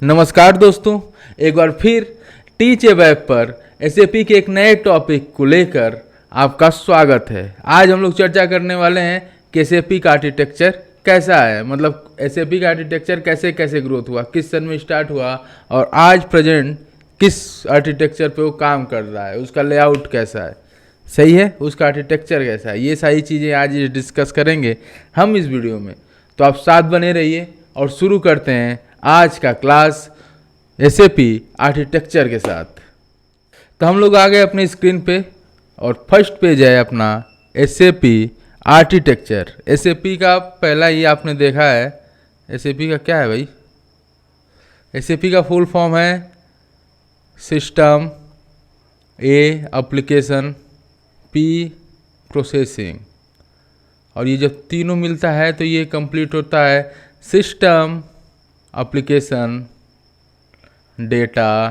नमस्कार दोस्तों, एक बार फिर टीच ए वेब पर एसएपी के एक नए टॉपिक को लेकर आपका स्वागत है। आज हम लोग चर्चा करने वाले हैं कि एसएपी का आर्किटेक्चर कैसा है, मतलब एसएपी का आर्किटेक्चर कैसे कैसे ग्रोथ हुआ, किस सन में स्टार्ट हुआ और आज प्रेजेंट किस आर्किटेक्चर पे वो काम कर रहा है, उसका लेआउट कैसा है, सही है, उसका आर्किटेक्चर कैसा है, ये सारी चीज़ें आज डिस्कस करेंगे हम इस वीडियो में। तो आप साथ बने रहिए और शुरू करते हैं आज का क्लास एसएपी आर्किटेक्चर के साथ। तो हम लोग आ गए अपने स्क्रीन पे और फर्स्ट पेज है अपना एसएपी आर्किटेक्चर। एसएपी का पहला ही आपने देखा है। एसएपी का क्या है भाई? एसएपी का फुल फॉर्म है सिस्टम, ए एप्लीकेशन, पी प्रोसेसिंग, और ये जब तीनों मिलता है तो ये कंप्लीट होता है सिस्टम, एप्लीकेशन, डेटा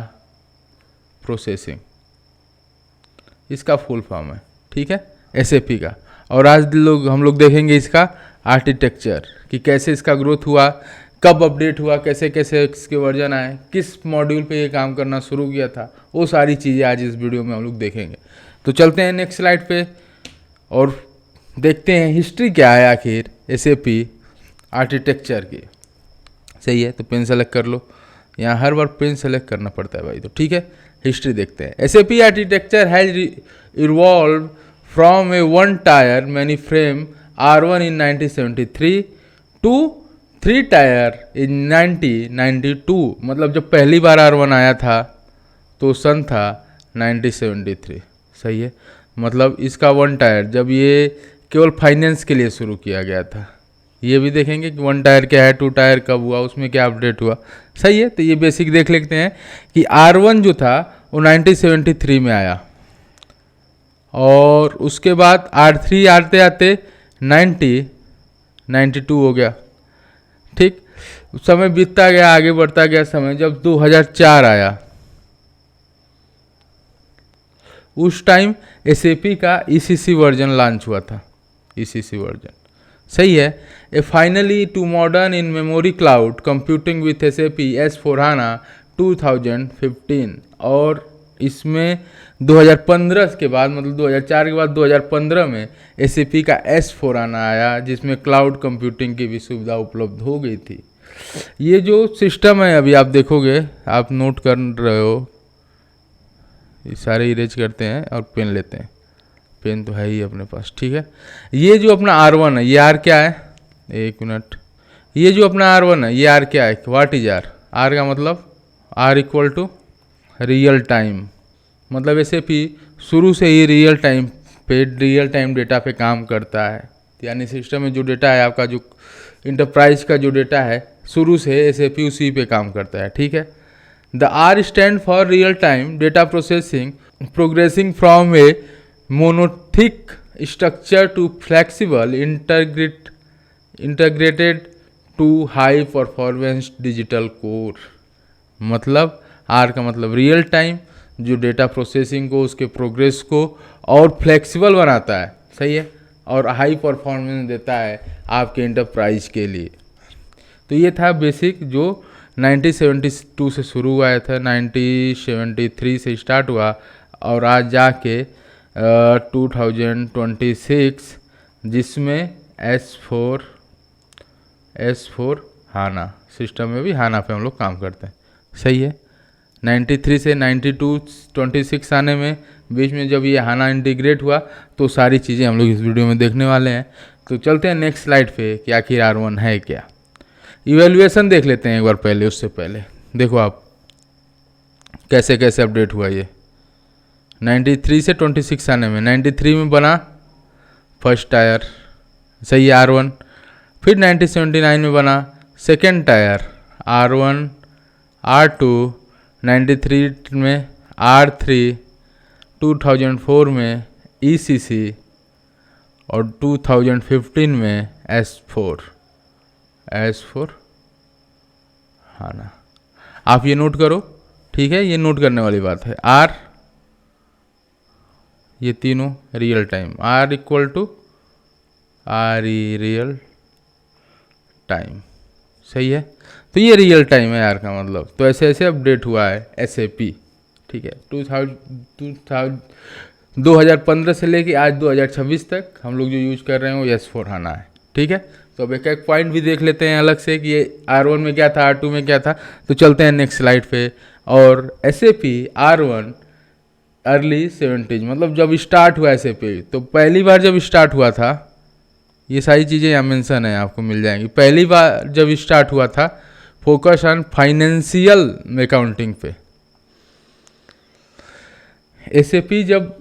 प्रोसेसिंग। इसका फुल फॉर्म है, ठीक है, एसएपी का। और आज हम लोग देखेंगे इसका आर्किटेक्चर कि कैसे इसका ग्रोथ हुआ, कब अपडेट हुआ, कैसे कैसे इसके वर्जन आए, किस मॉड्यूल पे ये काम करना शुरू किया था, वो सारी चीज़ें आज इस वीडियो में हम लोग देखेंगे। तो चलते हैं नेक्स्ट स्लाइड पे और देखते हैं हिस्ट्री क्या है आखिर एसएपी आर्किटेक्चर की। सही है, तो पेन सेलेक्ट कर लो। यहाँ हर बार पेन सेलेक्ट करना पड़ता है भाई, तो ठीक है, हिस्ट्री देखते हैं। SAP architecture has evolve from a one tier mainframe R1 in 1973 to 3 tier in 1992। मतलब जब पहली बार R1 आया था तो सन था 1973। सही है, मतलब इसका वन टायर जब ये केवल फाइनेंस के लिए शुरू किया गया था। ये भी देखेंगे कि वन टायर क्या है, टू टायर कब हुआ, उसमें क्या अपडेट हुआ। सही है, तो ये बेसिक देख लेते हैं कि R1 जो था वो 1973 में आया और उसके बाद R3 आते आते 92 हो गया। ठीक, समय बीतता गया, आगे बढ़ता गया समय। जब 2004 आया उस टाइम एसएपी का ईसीसी वर्जन लॉन्च हुआ था। ईसीसी वर्जन सही है। A finally to modern in memory cloud computing with SAP S/4HANA 2015। और इसमें 2015 के बाद, मतलब 2004 के बाद 2015 में एसएपी का S/4HANA आया, जिसमें क्लाउड कंप्यूटिंग की भी सुविधा उपलब्ध हो गई थी। ये जो सिस्टम है, अभी आप देखोगे, आप नोट कर रहे हो, ये सारे इरेज करते हैं और पेन लेते हैं। पेन तो है ही अपने पास, ठीक है। ये जो अपना R1 है, ये R क्या है, एक मिनट, ये जो अपना R1 है, ये R क्या है, व्हाट इज R? R का मतलब R equal to real time. मतलब एसएपी शुरू से ही रियल टाइम डेटा पे काम करता है। यानी सिस्टम में जो डेटा है आपका, जो इंटरप्राइज का जो डेटा है, शुरू से एसएपी उसी पे काम करता है, ठीक है। The R stand for real time data processing progressing from A monolithic structure to flexible integrated to high performance digital core। मतलब R का मतलब रियल टाइम, जो डेटा प्रोसेसिंग को, उसके प्रोग्रेस को और फ्लेक्सिबल बनाता है। सही है, और हाई परफॉर्मेंस देता है आपके इंटरप्राइज के लिए। तो ये था बेसिक जो 1972 से शुरू हुआ था, 1973 से स्टार्ट हुआ और आज जाके 2026 जिसमें S4 HANA सिस्टम में भी HANA पे हम लोग काम करते हैं। सही है, 93 से 26 आने में बीच में जब ये HANA इंटीग्रेट हुआ तो सारी चीज़ें हम लोग इस वीडियो में देखने वाले हैं। तो चलते हैं नेक्स्ट स्लाइड पे कि आखिर R1 है क्या। इवेल्युएशन देख लेते हैं एक बार पहले। उससे पहले देखो आप कैसे कैसे अपडेट हुआ ये 93 से 26 आने में। 93 में बना फर्स्ट टायर, सही है, R1। फिर 1979 में बना सेकेंड टायर R1, R2, 93 में R3, 2004 में ECC और 2015 में S4 HANA। आप ये नोट करो, ठीक है, ये नोट करने वाली बात है। R, ये तीनों real time, R equal to RE real time. सही है, तो ये रियल टाइम है यार का मतलब। तो ऐसे ऐसे अपडेट हुआ है SAP, ठीक है। 2015 से लेके आज 2026 तक हम लोग जो यूज कर रहे हैं वो S/4HANA है, ठीक है। तो अब एक एक पॉइंट भी देख लेते हैं अलग से कि ये R1 में क्या था, R2 में क्या था। तो चलते हैं नेक्स्ट स्लाइड पे। और SAP R1 अर्ली 70s, मतलब जब स्टार्ट हुआ SAP, तो पहली बार जब स्टार्ट हुआ था, ये सारी चीज़ें यहाँ मेंशन है, आपको मिल जाएंगी। पहली बार जब स्टार्ट हुआ था फोकस ऑन फाइनेंशियल अकाउंटिंग पे। SAP जब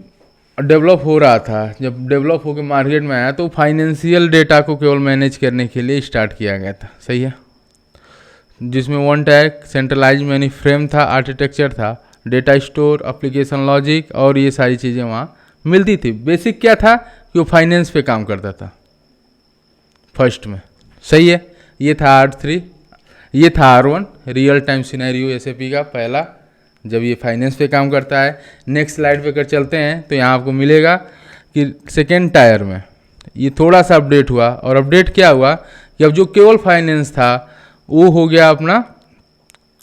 डेवलप हो रहा था, जब डेवलप होकर मार्केट में आया, तो फाइनेंशियल डेटा को केवल मैनेज करने के लिए स्टार्ट किया गया था, सही है। जिसमें one type centralize mainframe था, आर्किटेक्चर था, डेटा स्टोर, एप्लीकेशन लॉजिक और ये सारी चीज़ें वहाँ मिलती थी। बेसिक क्या था कि वो फाइनेंस पे काम करता था फर्स्ट में, सही है। ये था R3, ये था R1 real time scenario SAP का पहला, जब ये फाइनेंस पे काम करता है। नेक्स्ट स्लाइड पे कर चलते हैं तो यहाँ आपको मिलेगा कि सेकेंड टायर में ये थोड़ा सा अपडेट हुआ। और अपडेट क्या हुआ कि अब जो केवल फाइनेंस था वो हो गया अपना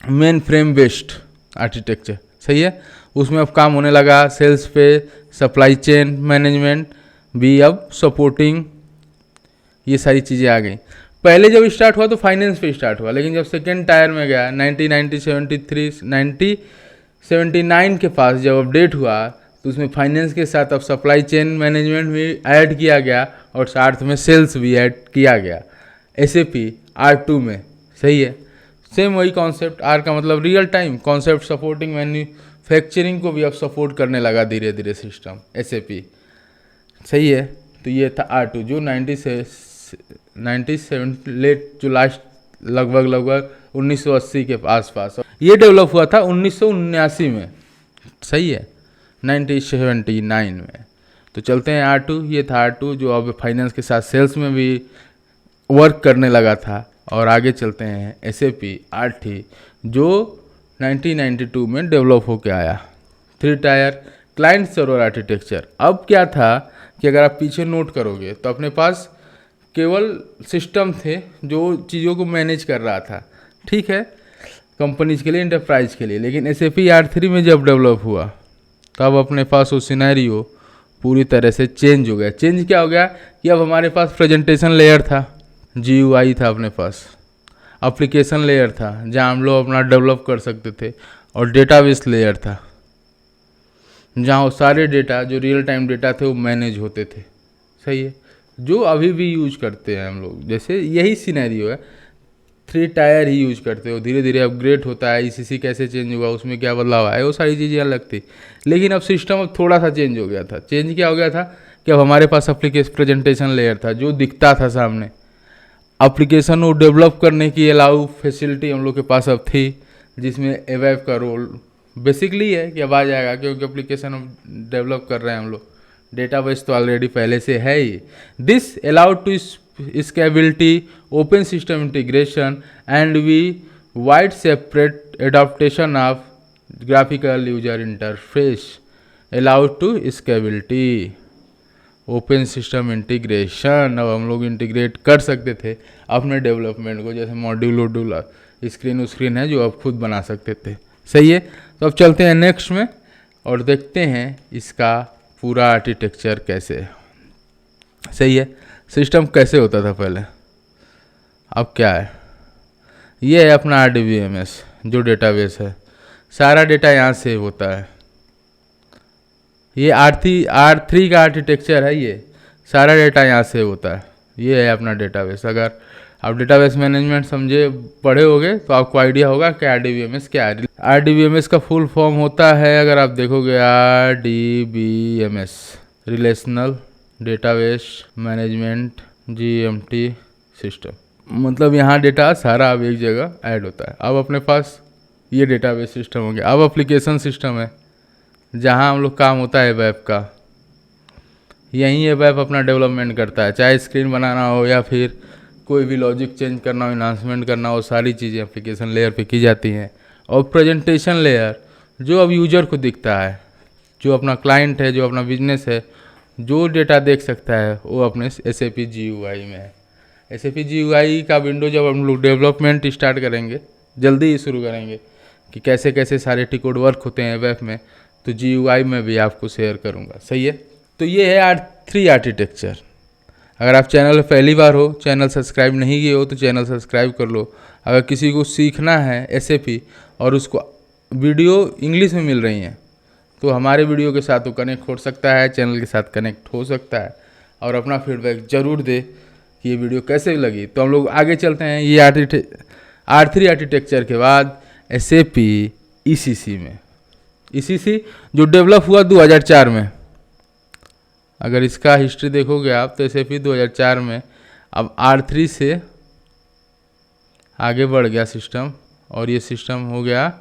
मेन फ्रेम बेस्ड आर्किटेक्चर, सही है। उसमें अब काम होने लगा सेल्स पे, सप्लाई चेन मैनेजमेंट भी अब सपोर्टिंग, ये सारी चीज़ें आ गई। पहले जब स्टार्ट हुआ तो फाइनेंस पे स्टार्ट हुआ, लेकिन जब सेकेंड टायर में गया 1979 के पास जब अपडेट हुआ तो उसमें फाइनेंस के साथ अब सप्लाई चेन मैनेजमेंट भी ऐड किया गया और साथ में सेल्स भी ऐड किया गया SAP R2 में, सही है। सेम वही कॉन्सेप्ट, R का मतलब real time concept, supporting manufacturing को भी अब सपोर्ट करने लगा धीरे धीरे सिस्टम SAP, सही है। तो ये था R2 जो 97 लेट जो लास्ट लगभग 1980 के आसपास। ये डेवलप हुआ था 1979 में, सही है, 1979 में। तो चलते हैं R2, ये था R2 जो अब फाइनेंस के साथ सेल्स में भी वर्क करने लगा था। और आगे चलते हैं SAP R3 जो 1992 में डेवलप होके आया, 3 टायर क्लाइंट सर्वर आर्किटेक्चर। अब क्या था कि अगर आप पीछे नोट करोगे तो अपने पास केवल सिस्टम थे जो चीज़ों को मैनेज कर रहा था, ठीक है, कंपनीज के लिए, इंटरप्राइज के लिए। लेकिन SAP R3 में जब डेवलप हुआ तब अपने पास वो सिनेरियो पूरी तरह से चेंज हो गया। चेंज क्या हो गया कि अब हमारे पास प्रेजेंटेशन लेयर था, GUI था, अपने पास एप्लीकेशन लेयर था जहाँ हम लोग अपना डेवलप कर सकते थे, और डेटाबेस लेयर था जहाँ वो सारे डेटा जो रियल टाइम डेटा थे वो मैनेज होते थे, सही है, जो अभी भी यूज करते हैं हम लोग। जैसे यही सिनेरियो है, 3 टायर ही यूज करते हो, धीरे धीरे अपग्रेड होता है। ECC कैसे चेंज हुआ, उसमें क्या बदलाव आया, वो सारी चीज़ें अलग थी। लेकिन अब सिस्टम अब थोड़ा सा चेंज हो गया था। चेंज क्या हो गया था कि अब हमारे पास एप्लीकेशन प्रेजेंटेशन लेयर था जो दिखता था सामने, एप्लीकेशन को डेवलप करने की अलाउ फैसिलिटी हम लोग के पास अब थी, जिसमें एवेब का रोल बेसिकली है कि अब आ जाएगा, क्योंकि एप्लीकेशन हम डेवलप कर रहे हैं हम लोग, डेटाबेस तो ऑलरेडी पहले से है ही। This allowed to scalability, open system integration and we wide separate adaptation of graphical user interface allowed to scalability, open system integration. अब हम लोग इंटीग्रेट कर सकते थे अपने डेवलपमेंट को, जैसे मॉड्यूल वोड्यूल स्क्रीन है जो आप खुद बना सकते थे, सही है। तो अब चलते हैं नेक्स्ट में और देखते हैं इसका पूरा आर्किटेक्चर कैसे है, सही है। सिस्टम कैसे होता था पहले, अब क्या है, ये है अपना RDBMS जो डेटाबेस है, सारा डेटा यहाँ सेव होता है। ये R3 का आर्किटेक्चर है, ये सारा डेटा यहाँ सेव होता है। ये है अपना डेटाबेस। अगर आप डेटाबेस मैनेजमेंट समझे पढ़े होगे तो आपको आइडिया होगा कि RDBMS क्या है। RDBMS का फुल फॉर्म होता है, अगर आप देखोगे, RDBMS relational database management GMT system, मतलब यहाँ डेटा सारा अब एक जगह ऐड होता है। अब अपने पास ये डेटाबेस सिस्टम हो गया। अब एप्लीकेशन सिस्टम है जहाँ हम लोग काम होता है वेब का, यहीं ये वेब अपना डेवलपमेंट करता है, चाहे स्क्रीन बनाना हो या फिर कोई भी लॉजिक चेंज करना हो, इन्हांसमेंट करना हो, सारी चीज़ें एप्लीकेशन लेयर पे की जाती हैं। और प्रेजेंटेशन लेयर जो अब यूजर को दिखता है, जो अपना क्लाइंट है, जो अपना बिजनेस है, जो डेटा देख सकता है वो अपने SAP GUI में है। SAP GUI का विंडो जब हम लोग डेवलपमेंट स्टार्ट करेंगे, जल्दी ही शुरू करेंगे कि कैसे कैसे सारे टिकोड वर्क होते हैं वेब में, तो GUI में भी आपको शेयर करूँगा। सही है। तो ये है R3 आर्किटेक्चर। अगर आप चैनल पर पहली बार हो, चैनल सब्सक्राइब नहीं किए हो तो चैनल सब्सक्राइब कर लो। अगर किसी को सीखना है SAP और उसको वीडियो इंग्लिश में मिल रही हैं तो हमारे वीडियो के साथ वो कनेक्ट हो सकता है, चैनल के साथ कनेक्ट हो सकता है और अपना फीडबैक ज़रूर दे कि ये वीडियो कैसे लगी। तो हम लोग आगे चलते हैं। ये R3 आर्किटेक्चर के बाद SAP ECC में, ECC जो डेवलप हुआ 2004 में। अगर इसका हिस्ट्री देखोगे आप तो SAP 2004 में, अब R3 से आगे बढ़ गया सिस्टम और ये सिस्टम हो गया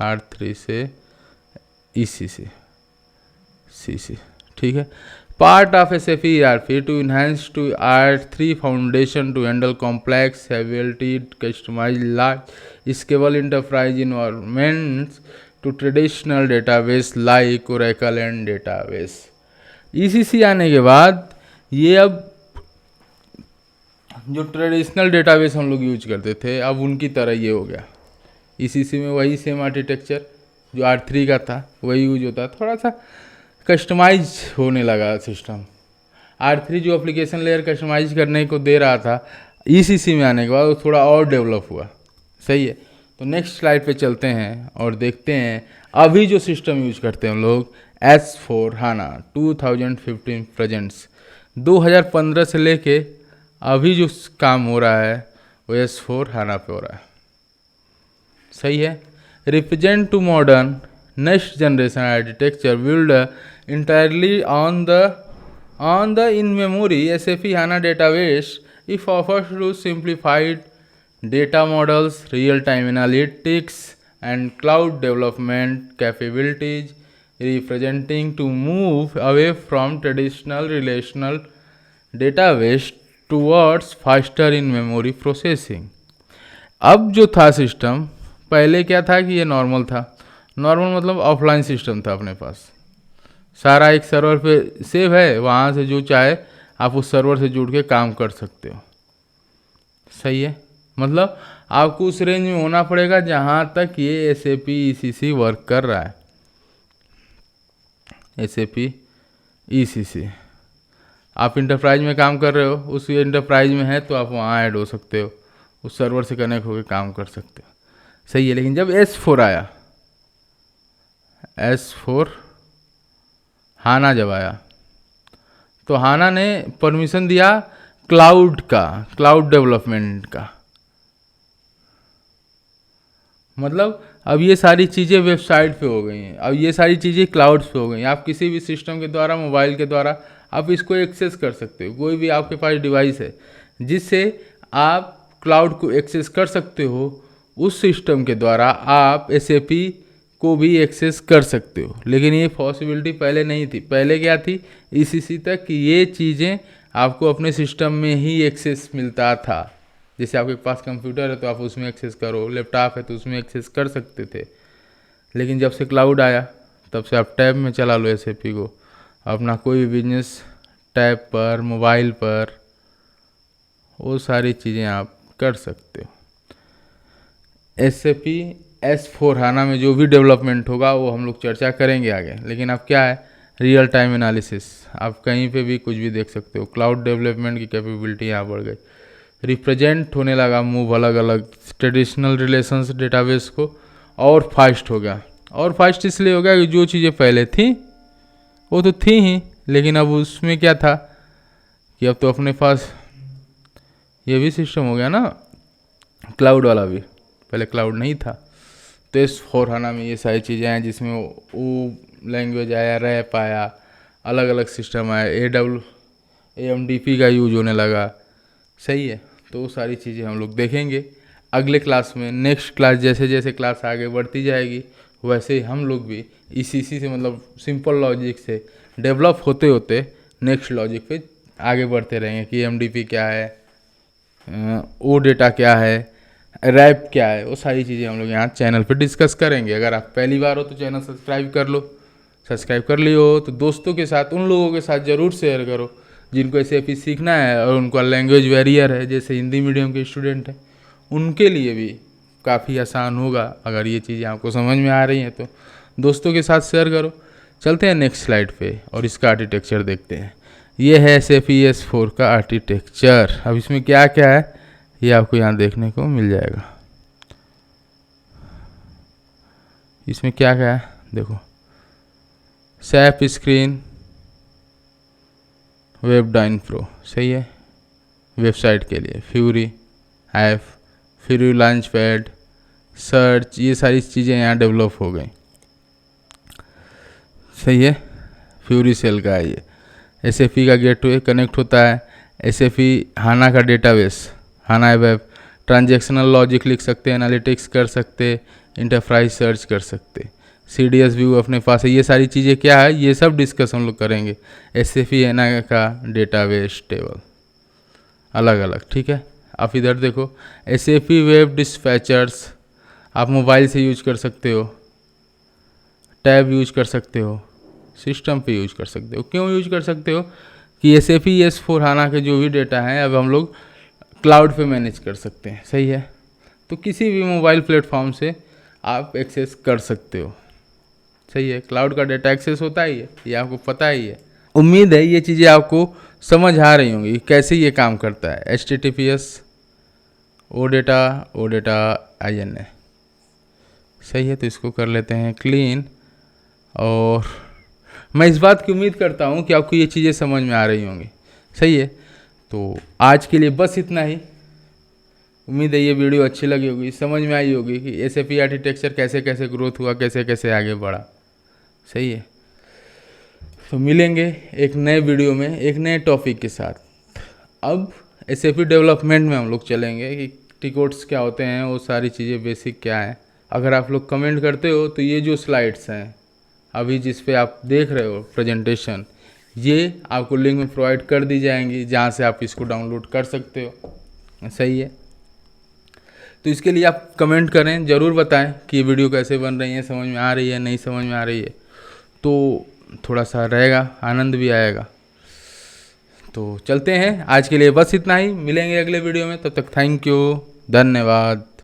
R3 से ECC CC। ठीक है। Part of SAP ERP to enhance to R3 foundation to handle complex heavily customize large scalable enterprise environments to traditional database like Oracle and database. ECC आने के बाद ये अब जो ट्रेडिशनल डेटाबेस हम लोग यूज करते थे अब उनकी तरह ये हो गया। ECC में वही सेम आर्किटेक्चर जो R3 का था वही यूज होता है, थोड़ा सा कस्टमाइज होने लगा सिस्टम। R3 जो एप्लीकेशन लेयर कस्टमाइज करने को दे रहा था, ECC में आने के बाद वो थोड़ा और डेवलप हुआ। सही है। तो नेक्स्ट स्लाइड पे चलते हैं और देखते हैं अभी जो सिस्टम यूज करते हैं हम लोग S4 HANA 2015 प्रेजेंट्स। 2015 से लेके अभी जो काम हो रहा है वो S4 HANA पे हो रहा है। सही है। Represent to modern next generation architecture build entirely on the in-memory SAP HANA database. It offers to simplified data models, real-time analytics, and cloud development capabilities, representing to move away from traditional relational database towards faster in-memory processing. अब जो था system, पहले क्या था कि ये normal था। Normal मतलब ऑफलाइन सिस्टम था, अपने पास सारा एक सर्वर पे सेव है, वहाँ से जो चाहे आप उस सर्वर से जुड़ के काम कर सकते हो। सही है। मतलब आपको उस रेंज में होना पड़ेगा जहाँ तक ये SAP ECC वर्क कर रहा है। SAP ECC आप इंटरप्राइज में काम कर रहे हो, उस इंटरप्राइज में है तो आप वहाँ ऐड हो सकते हो, उस सर्वर से कनेक्ट होकर काम कर सकते हो। सही है। लेकिन जब S4 आया, S4 HANA जब आया तो HANA ने परमिशन दिया क्लाउड का, क्लाउड डेवलपमेंट का। मतलब अब ये सारी चीज़ें वेबसाइट पे हो गई हैं, अब ये सारी चीज़ें क्लाउड पे हो गई हैं। आप किसी भी सिस्टम के द्वारा, मोबाइल के द्वारा आप इसको एक्सेस कर सकते हो। कोई भी आपके पास डिवाइस है जिससे आप क्लाउड को एक्सेस कर सकते हो, उस सिस्टम के द्वारा आप SAP को भी एक्सेस कर सकते हो। लेकिन ये पॉसिबिलिटी पहले नहीं थी। पहले क्या थी, ECC तक कि ये चीज़ें आपको अपने सिस्टम में ही एक्सेस मिलता था। जैसे आपके पास कंप्यूटर है तो आप उसमें एक्सेस करो, लैपटॉप है तो उसमें एक्सेस कर सकते थे। लेकिन जब से क्लाउड आया तब से आप टैब में चला लो SAP को, अपना कोई भी बिजनेस टैब पर, मोबाइल पर, वो सारी चीज़ें आप कर सकते हो। SAP S4 HANA में जो भी डेवलपमेंट होगा वो हम लोग चर्चा करेंगे आगे। लेकिन अब क्या है, रियल टाइम एनालिसिस, आप कहीं पे भी कुछ भी देख सकते हो। क्लाउड डेवलपमेंट की कैपेबिलिटी यहाँ बढ़ गई। रिप्रेजेंट होने लगा मूव अलग अलग ट्रेडिशनल रिलेशंस डेटाबेस को, और फास्ट हो गया। और फास्ट इसलिए हो गया कि जो चीज़ें पहले थी वो तो थी ही, लेकिन अब उसमें क्या था कि अब तो अपने पास ये भी सिस्टम हो गया ना, क्लाउड वाला भी। पहले क्लाउड नहीं था। तो S4 HANA में ये सारी चीज़ें हैं जिसमें वो लैंग्वेज आया, रैप आया, अलग अलग सिस्टम आया, AMDP का यूज होने लगा। सही है। तो वो सारी चीज़ें हम लोग देखेंगे अगले क्लास में। नेक्स्ट क्लास जैसे जैसे क्लास आगे बढ़ती जाएगी वैसे ही हम लोग भी ECC से, मतलब सिंपल लॉजिक से डेवलप होते होते नेक्स्ट लॉजिक पे आगे बढ़ते रहेंगे कि AMDP क्या है, ओ डेटा क्या है, रैप क्या है, वो सारी चीज़ें हम लोग यहाँ चैनल पे डिस्कस करेंगे। अगर आप पहली बार हो तो चैनल सब्सक्राइब कर लो, सब्सक्राइब कर लियो तो दोस्तों के साथ, उन लोगों के साथ ज़रूर शेयर करो जिनको SAP सीखना है और उनका लैंग्वेज बैरियर है, जैसे हिंदी मीडियम के स्टूडेंट हैं, उनके लिए भी काफ़ी आसान होगा अगर ये चीज़ें आपको समझ में आ रही हैं तो। दोस्तों के साथ शेयर करो। चलते हैं नेक्स्ट स्लाइड पे और इसका आर्किटेक्चर देखते हैं। ये है SAP S/4 का आर्किटेक्चर। अब इसमें क्या क्या है ये आपको यहाँ देखने को मिल जाएगा। इसमें क्या क्या है देखो, SAP स्क्रीन, वेबडाइन प्रो, सही है, वेबसाइट के लिए, fury app, fury launch pad, search, ये सारी चीज़ें यहाँ डेवलप हो गई, सही है। फ्यूरी सेल का है ये। SAP का गेटवे कनेक्ट होता है, SAP हाना का डेटाबेस, हाना वेब, ट्रांजैक्शनल लॉजिक लिख सकते हैं, एनालिटिक्स कर सकते, इंटरप्राइज सर्च कर सकते, CDS व्यू अपने पास है। ये सारी चीज़ें क्या है, ये सब डिस्कस हम लोग करेंगे। SAP हाना का डेटाबेस टेबल अलग अलग, ठीक है। आप इधर देखो, SAP वेब डिस्पैचर्स आप मोबाइल से यूज कर सकते हो, टैब यूज कर सकते हो, सिस्टम पे यूज कर सकते हो। क्यों यूज कर सकते हो कि SAP S/4 हाना के जो भी डेटा हैं अब हम लोग क्लाउड पे मैनेज कर सकते हैं, सही है। तो किसी भी मोबाइल प्लेटफॉर्म से आप एक्सेस कर सकते हो, सही है। क्लाउड का डेटा एक्सेस होता ही है, ये आपको पता ही है। उम्मीद है ये चीज़ें आपको समझ आ रही होंगी कैसे ये काम करता है। HTTPS ओ डेटा INA, सही है। तो इसको कर लेते हैं क्लीन, और मैं इस बात की उम्मीद करता हूँ कि आपको ये चीज़ें समझ में आ रही होंगी, सही है। तो आज के लिए बस इतना ही। उम्मीद है ये वीडियो अच्छी लगी होगी, समझ में आई होगी कि SAP आर्किटेक्चर कैसे कैसे ग्रोथ हुआ, कैसे कैसे आगे बढ़ा, सही है। तो मिलेंगे एक नए वीडियो में एक नए टॉपिक के साथ। अब SAP डेवलपमेंट में हम लोग चलेंगे कि टिकोट्स क्या होते हैं, वो सारी चीज़ें बेसिक क्या है। अगर आप लोग कमेंट करते हो तो ये जो स्लाइड्स हैं अभी जिस पे आप देख रहे हो प्रेजेंटेशन, ये आपको लिंक में प्रोवाइड कर दी जाएंगी जहाँ से आप इसको डाउनलोड कर सकते हो, सही है। तो इसके लिए आप कमेंट करें, ज़रूर बताएं कि ये वीडियो कैसे बन रही है, समझ में आ रही है, नहीं समझ में आ रही है, तो थोड़ा सा रहेगा, आनंद भी आएगा। तो चलते हैं, आज के लिए बस इतना ही। मिलेंगे अगले वीडियो में, तब तक थैंक यू, धन्यवाद।